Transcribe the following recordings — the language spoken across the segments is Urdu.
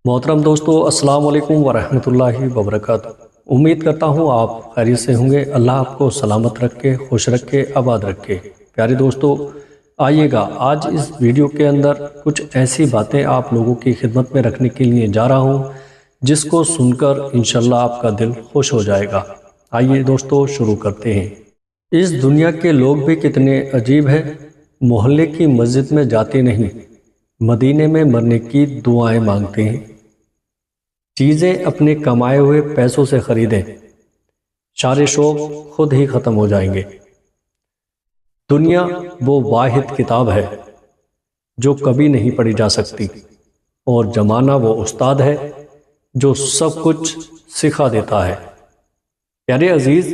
محترم دوستو، السلام علیکم ورحمۃ اللہ وبرکاتہ۔ امید کرتا ہوں آپ خیریت سے ہوں گے۔ اللہ آپ کو سلامت رکھے، خوش رکھے، آباد رکھے۔ پیارے دوستو، آئیے گا آج اس ویڈیو کے اندر کچھ ایسی باتیں آپ لوگوں کی خدمت میں رکھنے کے لیے جا رہا ہوں جس کو سن کر انشاءاللہ آپ کا دل خوش ہو جائے گا۔ آئیے دوستو شروع کرتے ہیں۔ اس دنیا کے لوگ بھی کتنے عجیب ہیں، محلے کی مسجد میں جاتے نہیں، مدینے میں مرنے کی دعائیں مانگتے ہیں۔ چیزیں اپنے کمائے ہوئے پیسوں سے خریدیں، شار شوق خود ہی ختم ہو جائیں گے۔ دنیا وہ واحد کتاب ہے جو کبھی نہیں پڑھی جا سکتی، اور زمانہ وہ استاد ہے جو سب کچھ سکھا دیتا ہے۔ پیارے عزیز،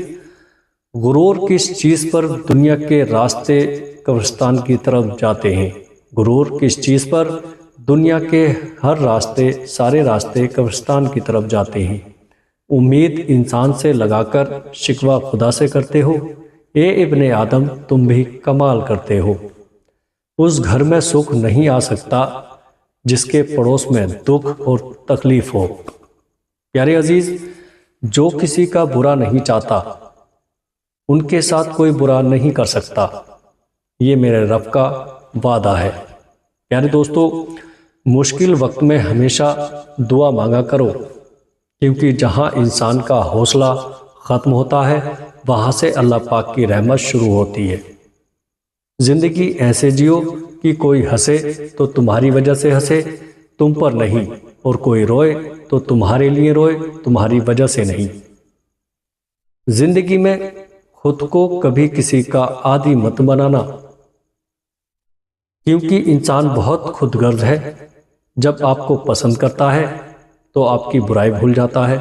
غرور کس چیز پر دنیا کے راستے قبرستان کی طرف جاتے ہیں؟ غرور کس چیز پر دنیا کے ہر راستے، سارے راستے قبرستان کی طرف جاتے ہیں؟ امید انسان سے لگا کر شکوہ خدا سے کرتے ہو۔ اے ابن آدم، تم بھی کمال کرتے ہو۔ اس گھر میں سکھ نہیں آ سکتا جس کے پڑوس میں دکھ اور تکلیف ہو۔ پیارے عزیز، جو کسی کا برا نہیں چاہتا ان کے ساتھ کوئی برا نہیں کر سکتا، یہ میرے رب کا وعدہ ہے۔ پیارے دوستو، مشکل وقت میں ہمیشہ دعا مانگا کرو، کیونکہ جہاں انسان کا حوصلہ ختم ہوتا ہے وہاں سے اللہ پاک کی رحمت شروع ہوتی ہے۔ زندگی ایسے جیو کہ کوئی ہنسے تو تمہاری وجہ سے ہنسے، تم پر نہیں، اور کوئی روئے تو تمہارے لیے روئے، تمہاری وجہ سے نہیں۔ زندگی میں خود کو کبھی کسی کا عادی مت بنانا، کیونکہ انسان بہت خود غرض ہے۔ جب آپ کو پسند کرتا ہے تو آپ کی برائی بھول جاتا ہے،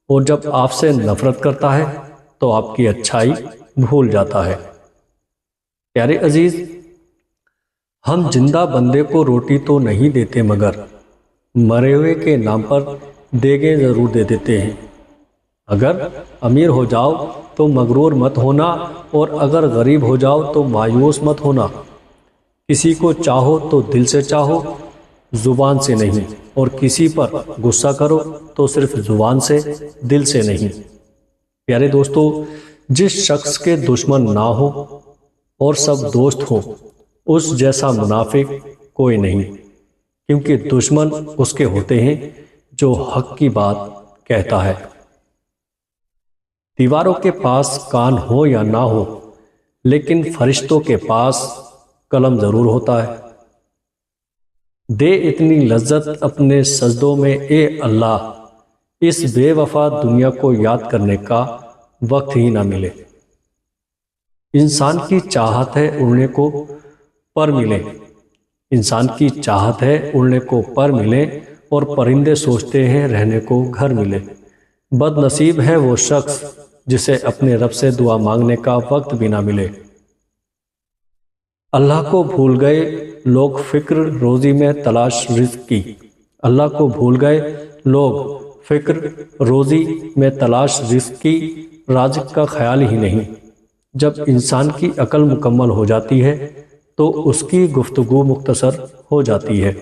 اور جب آپ سے نفرت کرتا ہے تو آپ کی اچھائی بھول جاتا ہے۔ پیارے عزیز، ہم زندہ بندے کو روٹی تو نہیں دیتے، مگر مرے ہوئے کے نام پر دیگیں ضرور دے دیتے ہیں۔ اگر امیر ہو جاؤ تو مغرور مت ہونا، اور اگر غریب ہو جاؤ تو مایوس مت ہونا۔ کسی کو چاہو تو دل سے چاہو، زبان سے نہیں، اور کسی پر غصہ کرو تو صرف زبان سے، دل سے نہیں۔ پیارے دوستو، جس شخص کے دشمن نہ ہو اور سب دوست ہوں، اس جیسا منافق کوئی نہیں، کیونکہ دشمن اس کے ہوتے ہیں جو حق کی بات کہتا ہے۔ دیواروں کے پاس کان ہو یا نہ ہو، لیکن فرشتوں کے پاس قلم ضرور ہوتا ہے۔ دے اتنی لذت اپنے سجدوں میں اے اللہ، اس بے وفا دنیا کو یاد کرنے کا وقت ہی نہ ملے۔ انسان کی چاہت ہے اڑنے کو پر ملے، انسان کی چاہت ہے اڑنے کو پر ملے، اور پرندے سوچتے ہیں رہنے کو گھر ملے۔ بد نصیب ہے وہ شخص جسے اپنے رب سے دعا مانگنے کا وقت بھی نہ ملے۔ اللہ کو بھول گئے لوگ فکر روزی میں تلاش رزق کی، اللہ کو بھول گئے لوگ فکر روزی میں تلاش رزق کی، رازق کا خیال ہی نہیں۔ جب انسان کی عقل مکمل ہو جاتی ہے تو اس کی گفتگو مختصر ہو جاتی ہے۔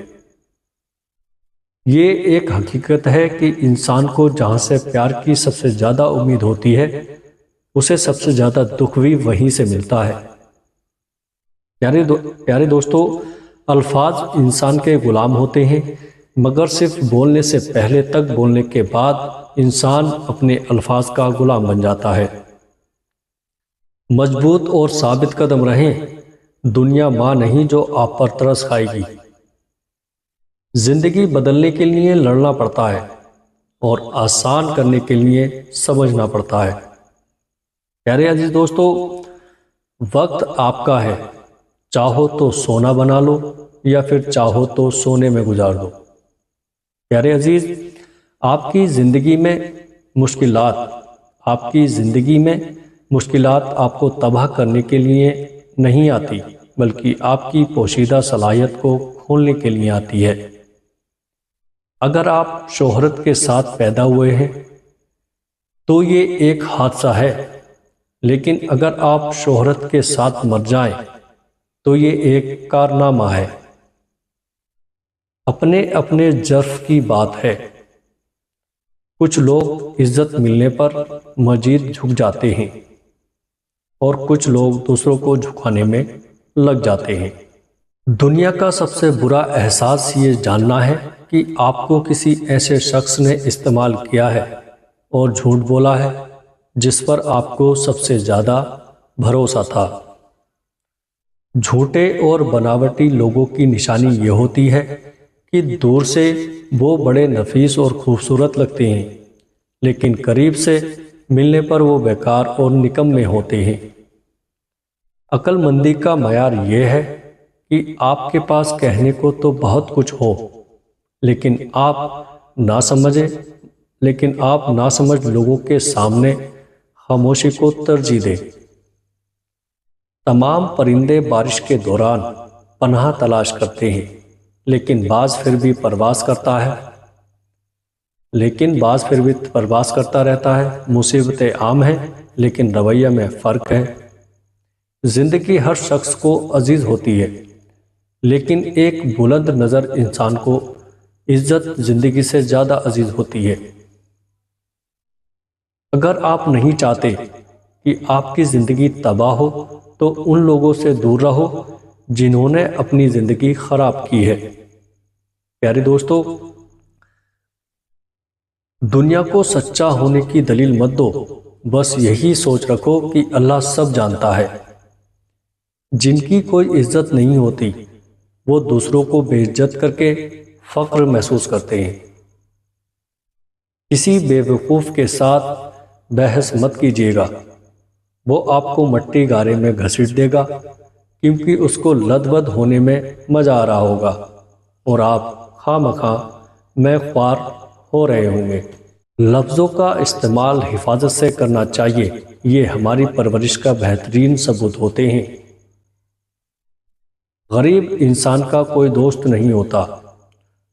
یہ ایک حقیقت ہے کہ انسان کو جہاں سے پیار کی سب سے زیادہ امید ہوتی ہے، اسے سب سے زیادہ دکھ بھی وہیں سے ملتا ہے۔ پیارے دوستو، الفاظ انسان کے غلام ہوتے ہیں، مگر صرف بولنے سے پہلے تک بولنے کے بعد انسان اپنے الفاظ کا غلام بن جاتا ہے۔ مضبوط اور ثابت قدم رہیں، دنیا ماں نہیں جو آپ پر ترس کھائے گی۔ زندگی بدلنے کے لیے لڑنا پڑتا ہے، اور آسان کرنے کے لیے سمجھنا پڑتا ہے۔ پیارے عزیز دوستو، وقت آپ کا ہے، چاہو تو سونا بنا لو یا پھر چاہو تو سونے میں گزار دو۔ پیارے عزیز، آپ کی زندگی میں مشکلات آپ کو تباہ کرنے کے لیے نہیں آتی، بلکہ آپ کی پوشیدہ صلاحیت کو کھولنے کے لیے آتی ہے۔ اگر آپ شہرت کے ساتھ پیدا ہوئے ہیں تو یہ ایک حادثہ ہے، لیکن اگر آپ شہرت کے ساتھ مر جائیں تو یہ ایک کارنامہ ہے۔ اپنے اپنے ظرف کی بات ہے۔ کچھ لوگ عزت ملنے پر مزید جھک جاتے ہیں اور کچھ لوگ دوسروں کو جھکانے میں لگ جاتے ہیں۔ دنیا کا سب سے برا احساس یہ جاننا ہے کہ آپ کو کسی ایسے شخص نے استعمال کیا ہے اور جھوٹ بولا ہے جس پر آپ کو سب سے زیادہ بھروسہ تھا۔ جھوٹے اور بناوٹی لوگوں کی نشانی یہ ہوتی ہے کہ دور سے وہ بڑے نفیس اور خوبصورت لگتے ہیں، لیکن قریب سے ملنے پر وہ بیکار اور نکمے ہوتے ہیں۔ عقل مندی کا معیار یہ ہے کہ آپ کے پاس کہنے کو تو بہت کچھ ہو، لیکن آپ ناسمجھ لوگوں کے سامنے خاموشی کو ترجیح دیں۔ تمام پرندے بارش کے دوران پناہ تلاش کرتے ہیں، لیکن بعض پھر بھی پرواز کرتا رہتا ہے۔ مصیبتیں عام ہیں، لیکن رویہ میں فرق ہے۔ زندگی ہر شخص کو عزیز ہوتی ہے، لیکن ایک بلند نظر انسان کو عزت زندگی سے زیادہ عزیز ہوتی ہے۔ اگر آپ نہیں چاہتے کہ آپ کی زندگی تباہ ہو تو ان لوگوں سے دور رہو جنہوں نے اپنی زندگی خراب کی ہے۔ پیارے دوستو، دنیا کو سچا ہونے کی دلیل مت دو، بس یہی سوچ رکھو کہ اللہ سب جانتا ہے۔ جن کی کوئی عزت نہیں ہوتی وہ دوسروں کو بے عزت کر کے فخر محسوس کرتے ہیں۔ کسی بے وقوف کے ساتھ بحث مت کیجیے گا، وہ آپ کو مٹی گارے میں گھسیٹ دے گا، کیونکہ اس کو لد بد ہونے میں مزہ آ رہا ہوگا اور آپ خواہ مخواہ میں خوار ہو رہے ہوں گے۔ لفظوں کا استعمال حفاظت سے کرنا چاہیے، یہ ہماری پرورش کا بہترین ثبوت ہوتے ہیں۔ غریب انسان کا کوئی دوست نہیں ہوتا،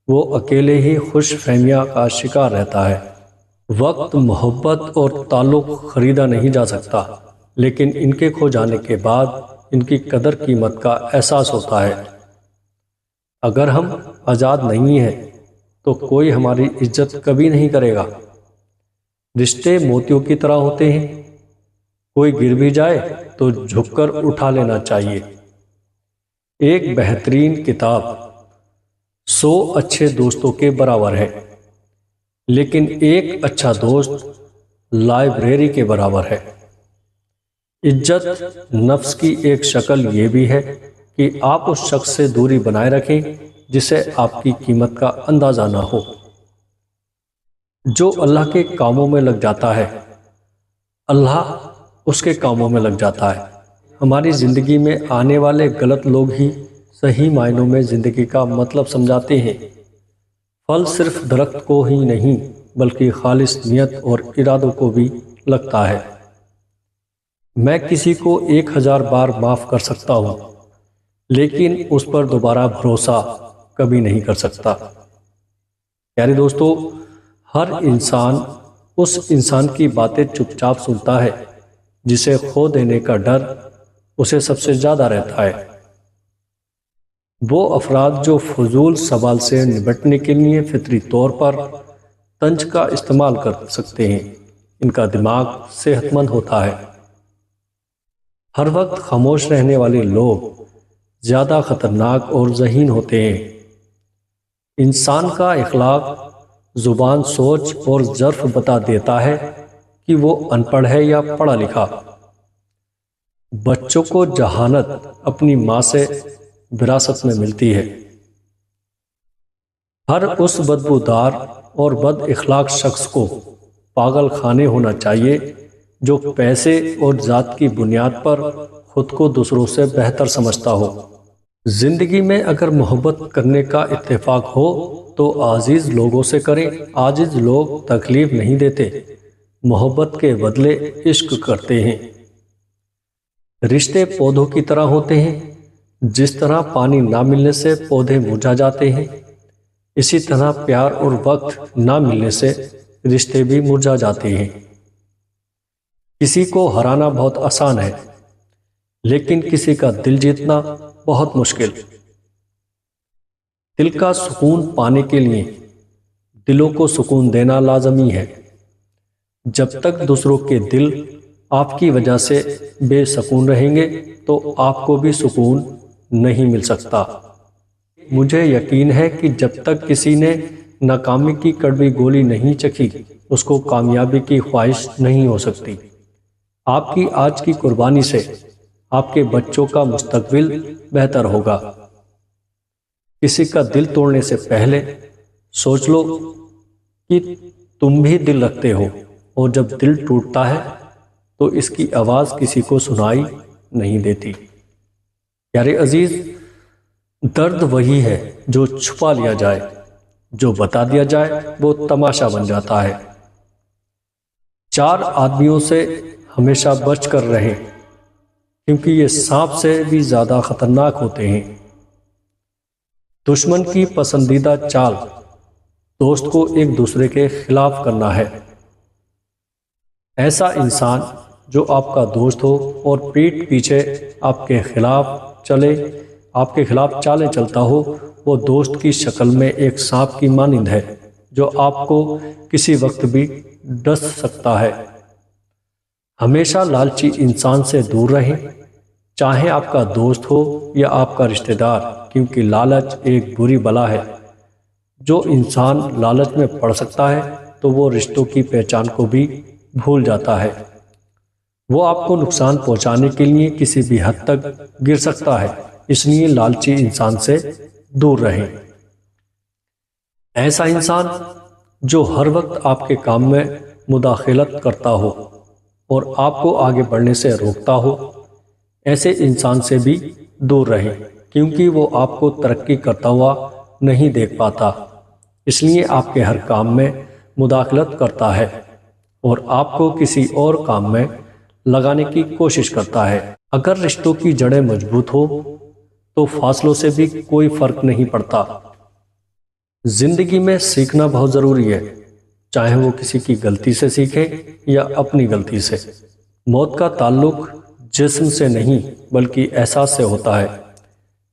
وہ اکیلے ہی خوش فہمیاں کا شکار رہتا ہے۔ وقت، محبت اور تعلق خریدا نہیں جا سکتا، لیکن ان کے کھو جانے کے بعد ان کی قدر قیمت کا احساس ہوتا ہے۔ اگر ہم آزاد نہیں ہیں تو کوئی ہماری عزت کبھی نہیں کرے گا۔ رشتے موتیوں کی طرح ہوتے ہیں، کوئی گر بھی جائے تو جھک کر اٹھا لینا چاہیے۔ ایک بہترین کتاب 100 اچھے دوستوں کے برابر ہے، لیکن ایک اچھا دوست لائبریری کے برابر ہے۔ عزت نفس کی ایک شکل یہ بھی ہے کہ آپ اس شخص سے دوری بنائے رکھیں جسے آپ کی قیمت کا اندازہ نہ ہو۔ جو اللہ کے کاموں میں لگ جاتا ہے، اللہ اس کے کاموں میں لگ جاتا ہے۔ ہماری زندگی میں آنے والے غلط لوگ ہی صحیح معنوں میں زندگی کا مطلب سمجھاتے ہیں۔ پھل صرف درخت کو ہی نہیں بلکہ خالص نیت اور ارادوں کو بھی لگتا ہے۔ میں کسی کو 1000 بار معاف کر سکتا ہوں، لیکن اس پر دوبارہ بھروسہ کبھی نہیں کر سکتا۔ پیارے دوستو، ہر انسان اس انسان کی باتیں چپ چاپ سنتا ہے جسے کھو دینے کا ڈر اسے سب سے زیادہ رہتا ہے۔ وہ افراد جو فضول سوال سے نمٹنے کے لیے فطری طور پر طنز کا استعمال کر سکتے ہیں، ان کا دماغ صحت مند ہوتا ہے۔ ہر وقت خاموش رہنے والے لوگ زیادہ خطرناک اور ذہین ہوتے ہیں۔ انسان کا اخلاق، زبان، سوچ اور ظرف بتا دیتا ہے کہ وہ ان پڑھ ہے یا پڑھا لکھا۔ بچوں کو ذہانت اپنی ماں سے وراثت میں ملتی ہے۔ ہر اس بدبودار اور بد اخلاق شخص کو پاگل خانے ہونا چاہیے جو پیسے اور ذات کی بنیاد پر خود کو دوسروں سے بہتر سمجھتا ہو۔ زندگی میں اگر محبت کرنے کا اتفاق ہو تو عزیز لوگوں سے کریں۔ عاجز لوگ تکلیف نہیں دیتے، محبت کے بدلے عشق کرتے ہیں۔ رشتے پودوں کی طرح ہوتے ہیں، جس طرح پانی نہ ملنے سے پودے مرجھا جاتے ہیں، اسی طرح پیار اور وقت نہ ملنے سے رشتے بھی مرجھا جاتے ہیں۔ کسی کو ہرانا بہت آسان ہے، لیکن کسی کا دل جیتنا بہت مشکل۔ دل کا سکون پانے کے لیے دلوں کو سکون دینا لازمی ہے۔ جب تک دوسروں کے دل آپ کی وجہ سے بے سکون رہیں گے تو آپ کو بھی سکون نہیں مل سکتا۔ مجھے یقین ہے کہ جب تک کسی نے ناکامی کی کڑوی گولی نہیں چکھی اس کو کامیابی کی خواہش نہیں ہو سکتی۔ آپ کی آج کی قربانی سے آپ کے بچوں کا مستقبل بہتر ہوگا۔ کسی کا دل توڑنے سے پہلے سوچ لو کہ تم بھی دل رکھتے ہو، اور جب دل ٹوٹتا ہے تو اس کی آواز کسی کو سنائی نہیں دیتی۔ پیارے عزیز، درد وہی ہے جو چھپا لیا جائے، جو بتا دیا جائے وہ تماشا بن جاتا ہے۔ 4 آدمیوں سے ہمیشہ بچ کر رہیں، کیونکہ یہ سانپ سے بھی زیادہ خطرناک ہوتے ہیں۔ دشمن کی پسندیدہ چال دوست کو ایک دوسرے کے خلاف کرنا ہے۔ ایسا انسان جو آپ کا دوست ہو اور پیٹھ پیچھے آپ کے خلاف چالیں چلتا ہو، وہ دوست کی شکل میں ایک سانپ کی مانند ہے جو آپ کو کسی وقت بھی ڈس سکتا ہے۔ ہمیشہ لالچی انسان سے دور رہیں، چاہے آپ کا دوست ہو یا آپ کا رشتہ دار، کیونکہ لالچ ایک بری بلا ہے۔ جو انسان لالچ میں پڑ سکتا ہے تو وہ رشتوں کی پہچان کو بھی بھول جاتا ہے۔ وہ آپ کو نقصان پہنچانے کے لیے کسی بھی حد تک گر سکتا ہے، اس لیے لالچی انسان سے دور رہیں۔ ایسا انسان جو ہر وقت آپ کے کام میں مداخلت کرتا ہو اور آپ کو آگے بڑھنے سے روکتا ہو، ایسے انسان سے بھی دور رہیں، کیونکہ وہ آپ کو ترقی کرتا ہوا نہیں دیکھ پاتا، اس لیے آپ کے ہر کام میں مداخلت کرتا ہے اور آپ کو کسی اور کام میں لگانے کی کوشش کرتا ہے۔ اگر رشتوں کی جڑیں مضبوط ہو تو فاصلوں سے بھی کوئی فرق نہیں پڑتا۔ زندگی میں سیکھنا بہت ضروری ہے، چاہے وہ کسی کی غلطی سے سیکھے یا اپنی غلطی سے۔ موت کا تعلق جسم سے نہیں بلکہ احساس سے ہوتا ہے۔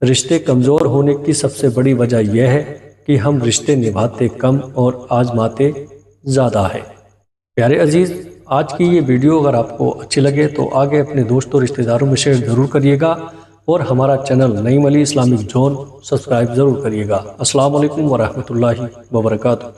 رشتے کمزور ہونے کی سب سے بڑی وجہ یہ ہے کہ ہم رشتے نبھاتے کم اور آزماتے زیادہ ہے۔ پیارے عزیز، آج کی یہ ویڈیو اگر آپ کو اچھی لگے تو آگے اپنے دوستوں اور رشتہ داروں میں شیئر ضرور کریے گا، اور ہمارا چینل نعیم علی اسلامک زون سبسکرائب ضرور کریے گا۔ السلام علیکم ورحمۃ اللہ وبرکاتہ۔